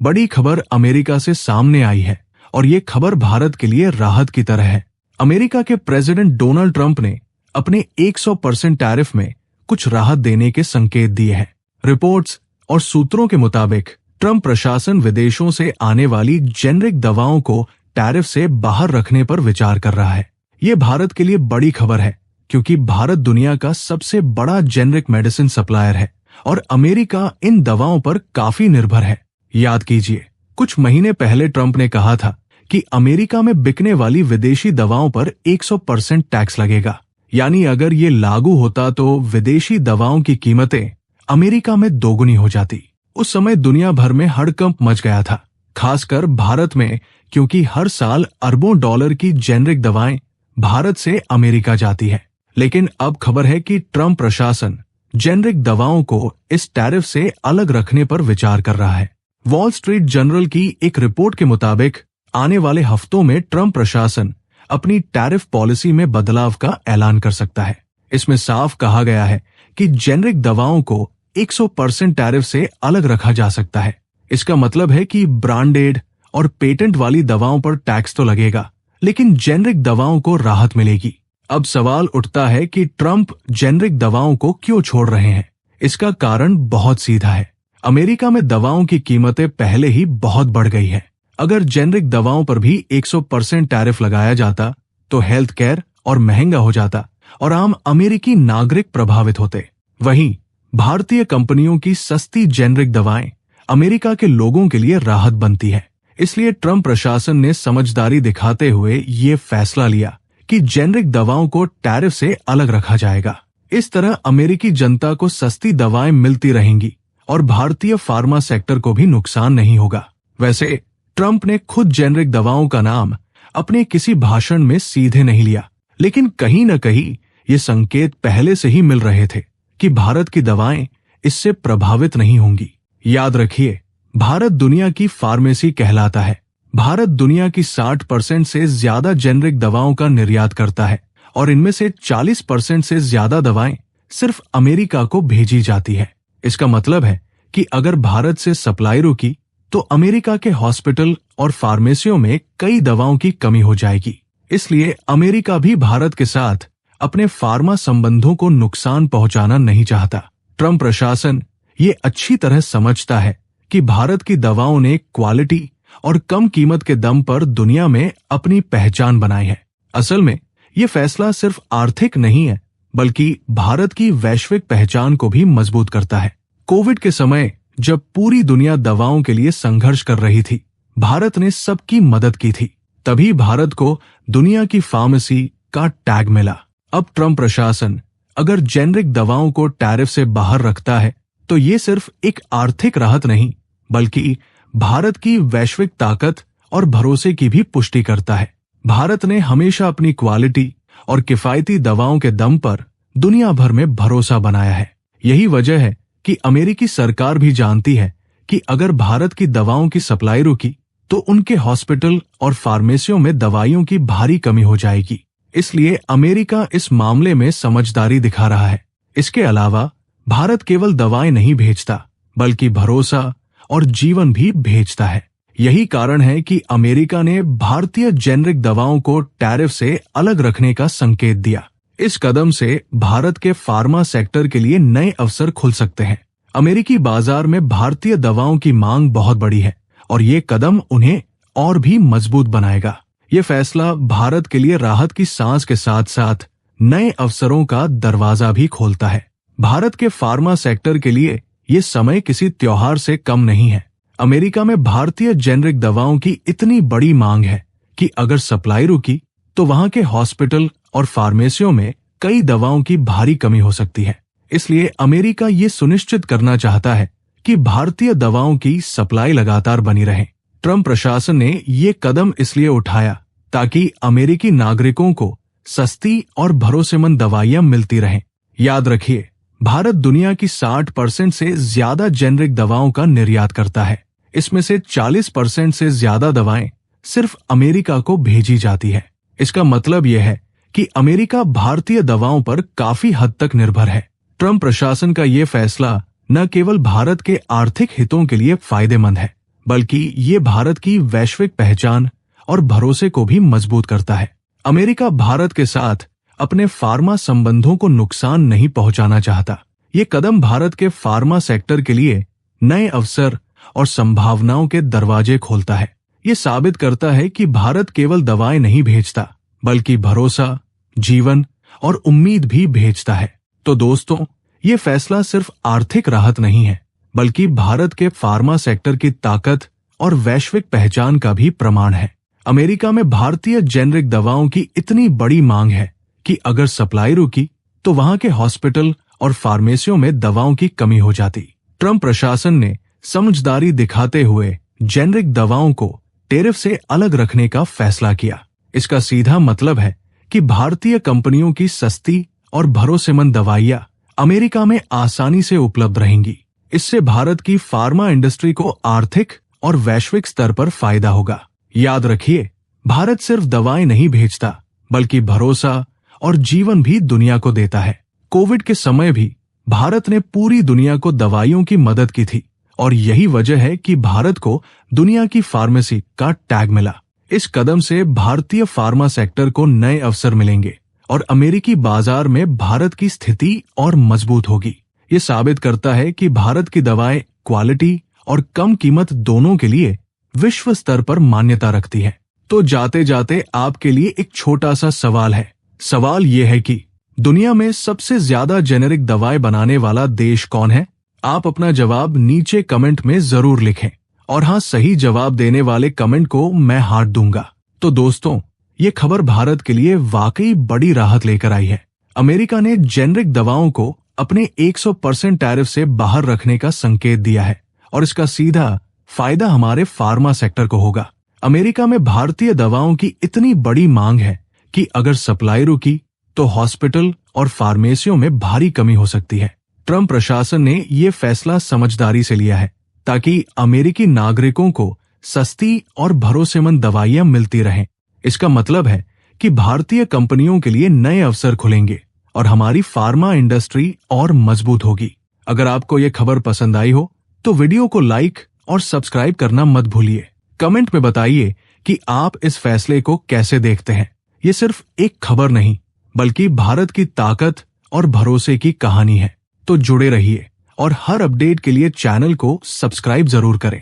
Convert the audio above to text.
बड़ी खबर अमेरिका से सामने आई है और ये खबर भारत के लिए राहत की तरह है। अमेरिका के प्रेसिडेंट डोनाल्ड ट्रंप ने अपने 100% टैरिफ में कुछ राहत देने के संकेत दिए हैं। रिपोर्ट्स और सूत्रों के मुताबिक ट्रंप प्रशासन विदेशों से आने वाली जेनेरिक दवाओं को टैरिफ से बाहर रखने पर विचार कर रहा है। ये भारत के लिए बड़ी खबर है क्योंकि भारत दुनिया का सबसे बड़ा जेनेरिक मेडिसिन सप्लायर है और अमेरिका इन दवाओं पर काफी निर्भर है। याद कीजिए, कुछ महीने पहले ट्रंप ने कहा था कि अमेरिका में बिकने वाली विदेशी दवाओं पर 100% टैक्स लगेगा। यानी अगर ये लागू होता तो विदेशी दवाओं की कीमतें अमेरिका में दोगुनी हो जाती। उस समय दुनिया भर में हड़कंप मच गया था, खासकर भारत में, क्योंकि हर साल अरबों डॉलर की जेनेरिक दवाएं भारत से अमेरिका जाती है। लेकिन अब खबर है कि ट्रंप प्रशासन जेनेरिक दवाओं को इस टैरिफ से अलग रखने पर विचार कर रहा है। वॉल स्ट्रीट जर्नल की एक रिपोर्ट के मुताबिक आने वाले हफ्तों में ट्रंप प्रशासन अपनी टैरिफ पॉलिसी में बदलाव का ऐलान कर सकता है। इसमें साफ कहा गया है कि जेनेरिक दवाओं को 100% टैरिफ से अलग रखा जा सकता है। इसका मतलब है कि ब्रांडेड और पेटेंट वाली दवाओं पर टैक्स तो लगेगा, लेकिन जेनेरिक दवाओं को राहत मिलेगी। अब सवाल उठता है कि ट्रंप जेनेरिक दवाओं को क्यों छोड़ रहे हैं। इसका कारण बहुत सीधा है। अमेरिका में दवाओं की कीमतें पहले ही बहुत बढ़ गई है। अगर जेनेरिक दवाओं पर भी 100% टैरिफ लगाया जाता तो हेल्थ केयर और महंगा हो जाता और आम अमेरिकी नागरिक प्रभावित होते। वहीं भारतीय कंपनियों की सस्ती जेनेरिक दवाएं अमेरिका के लोगों के लिए राहत बनती है। इसलिए ट्रंप प्रशासन ने समझदारी दिखाते हुए ये फैसला लिया कि जेनेरिक दवाओं को टैरिफ से अलग रखा जाएगा। इस तरह अमेरिकी जनता को सस्ती दवाएं मिलती रहेंगी और भारतीय फार्मा सेक्टर को भी नुकसान नहीं होगा। वैसे ट्रंप ने खुद जेनेरिक दवाओं का नाम अपने किसी भाषण में सीधे नहीं लिया, लेकिन कहीं न कहीं ये संकेत पहले से ही मिल रहे थे कि भारत की दवाएं इससे प्रभावित नहीं होंगी। याद रखिए, भारत दुनिया की फार्मेसी कहलाता है। भारत दुनिया की 60% से ज्यादा जेनेरिक दवाओं का निर्यात करता है और इनमें से 40% से ज्यादा दवाएं सिर्फ अमेरिका को भेजी जाती है। इसका मतलब है कि अगर भारत से सप्लाई रुकी तो अमेरिका के हॉस्पिटल और फार्मेसियों में कई दवाओं की कमी हो जाएगी। इसलिए अमेरिका भी भारत के साथ अपने फार्मा संबंधों को नुकसान पहुंचाना नहीं चाहता। ट्रंप प्रशासन ये अच्छी तरह समझता है कि भारत की दवाओं ने क्वालिटी और कम कीमत के दम पर दुनिया में अपनी पहचान बनाई है। असल में ये फैसला सिर्फ आर्थिक नहीं है, बल्कि भारत की वैश्विक पहचान को भी मजबूत करता है। कोविड के समय जब पूरी दुनिया दवाओं के लिए संघर्ष कर रही थी, भारत ने सबकी मदद की थी। तभी भारत को दुनिया की फार्मेसी का टैग मिला। अब ट्रंप प्रशासन अगर जेनेरिक दवाओं को टैरिफ से बाहर रखता है तो ये सिर्फ एक आर्थिक राहत नहीं, बल्कि भारत की वैश्विक ताकत और भरोसे की भी पुष्टि करता है। भारत ने हमेशा अपनी क्वालिटी और किफायती दवाओं के दम पर दुनिया भर में भरोसा बनाया है। यही वजह है कि अमेरिकी सरकार भी जानती है कि अगर भारत की दवाओं की सप्लाई रुकी तो उनके हॉस्पिटल और फार्मेसियों में दवाइयों की भारी कमी हो जाएगी। इसलिए अमेरिका इस मामले में समझदारी दिखा रहा है। इसके अलावा भारत केवल दवाएं नहीं भेजता, बल्कि भरोसा और जीवन भी भेजता है। यही कारण है कि अमेरिका ने भारतीय जेनेरिक दवाओं को टैरिफ से अलग रखने का संकेत दिया। इस कदम से भारत के फार्मा सेक्टर के लिए नए अवसर खुल सकते हैं। अमेरिकी बाजार में भारतीय दवाओं की मांग बहुत बड़ी है और ये कदम उन्हें और भी मजबूत बनाएगा। ये फैसला भारत के लिए राहत की सांस के साथ साथ नए अवसरों का दरवाजा भी खोलता है। भारत के फार्मा सेक्टर के लिए ये समय किसी त्योहार से कम नहीं है। अमेरिका में भारतीय जेनेरिक दवाओं की इतनी बड़ी मांग है कि अगर सप्लाई रुकी तो वहां के हॉस्पिटल और फार्मेसियों में कई दवाओं की भारी कमी हो सकती है। इसलिए अमेरिका ये सुनिश्चित करना चाहता है कि भारतीय दवाओं की सप्लाई लगातार बनी रहे। ट्रंप प्रशासन ने ये कदम इसलिए उठाया ताकि अमेरिकी नागरिकों को सस्ती और भरोसेमंद दवाइयां मिलती रहें। याद रखिए, भारत दुनिया की 60% से ज्यादा जेनेरिक दवाओं का निर्यात करता है। इसमें से 40% से ज्यादा दवाएं सिर्फ अमेरिका को भेजी जाती है। इसका मतलब यह है कि अमेरिका भारतीय दवाओं पर काफी हद तक निर्भर है। ट्रंप प्रशासन का ये फैसला न केवल भारत के आर्थिक हितों के लिए फायदेमंद है, बल्कि ये भारत की वैश्विक पहचान और भरोसे को भी मजबूत करता है। अमेरिका भारत के साथ अपने फार्मा संबंधों को नुकसान नहीं पहुंचाना चाहता। ये कदम भारत के फार्मा सेक्टर के लिए नए अवसर और संभावनाओं के दरवाजे खोलता है। ये साबित करता है कि भारत केवल दवाएं नहीं भेजता, बल्कि भरोसा, जीवन और उम्मीद भी भेजता है। तो दोस्तों, ये फैसला सिर्फ आर्थिक राहत नहीं है, बल्कि भारत के फार्मा सेक्टर की ताकत और वैश्विक पहचान का भी प्रमाण है। अमेरिका में भारतीय जेनरिक दवाओं की इतनी बड़ी मांग है कि अगर सप्लाई रुकी तो वहां के हॉस्पिटल और फार्मेसियों में दवाओं की कमी हो जाती। ट्रंप प्रशासन ने समझदारी दिखाते हुए जेनरिक दवाओं को टैरिफ से अलग रखने का फैसला किया। इसका सीधा मतलब है कि भारतीय कंपनियों की सस्ती और भरोसेमंद दवाइयां अमेरिका में आसानी से उपलब्ध रहेंगी। इससे भारत की फार्मा इंडस्ट्री को आर्थिक और वैश्विक स्तर पर फायदा होगा। याद रखिए, भारत सिर्फ दवाएं नहीं भेजता, बल्कि भरोसा और जीवन भी दुनिया को देता है। कोविड के समय भी भारत ने पूरी दुनिया को दवाइयों की मदद की थी और यही वजह है कि भारत को दुनिया की फार्मेसी का टैग मिला। इस कदम से भारतीय फार्मा सेक्टर को नए अवसर मिलेंगे और अमेरिकी बाजार में भारत की स्थिति और मजबूत होगी। ये साबित करता है कि भारत की दवाएं क्वालिटी और कम कीमत दोनों के लिए विश्व स्तर पर मान्यता रखती है। तो जाते जाते आपके लिए एक छोटा सा सवाल है। सवाल ये है कि दुनिया में सबसे ज्यादा जेनेरिक दवाएं बनाने वाला देश कौन है? आप अपना जवाब नीचे कमेंट में जरूर लिखें और हाँ, सही जवाब देने वाले कमेंट को मैं हार्ट दूंगा। तो दोस्तों, ये खबर भारत के लिए वाकई बड़ी राहत लेकर आई है। अमेरिका ने जेनेरिक दवाओं को अपने 100% टैरिफ से बाहर रखने का संकेत दिया है और इसका सीधा फायदा हमारे फार्मा सेक्टर को होगा। अमेरिका में भारतीय दवाओं की इतनी बड़ी मांग है कि अगर सप्लाई रुकी तो हॉस्पिटल और फार्मेसियों में भारी कमी हो सकती है। ट्रंप प्रशासन ने ये फैसला समझदारी से लिया है ताकि अमेरिकी नागरिकों को सस्ती और भरोसेमंद दवाइयां मिलती रहें। इसका मतलब है कि भारतीय कंपनियों के लिए नए अवसर खुलेंगे और हमारी फार्मा इंडस्ट्री और मजबूत होगी। अगर आपको ये खबर पसंद आई हो तो वीडियो को लाइक और सब्सक्राइब करना मत भूलिए। कमेंट में बताइए कि आप इस फैसले को कैसे देखते हैं। ये सिर्फ एक खबर नहीं, बल्कि भारत की ताकत और भरोसे की कहानी है। तो जुड़े रहिए और हर अपडेट के लिए चैनल को सब्सक्राइब जरूर करें।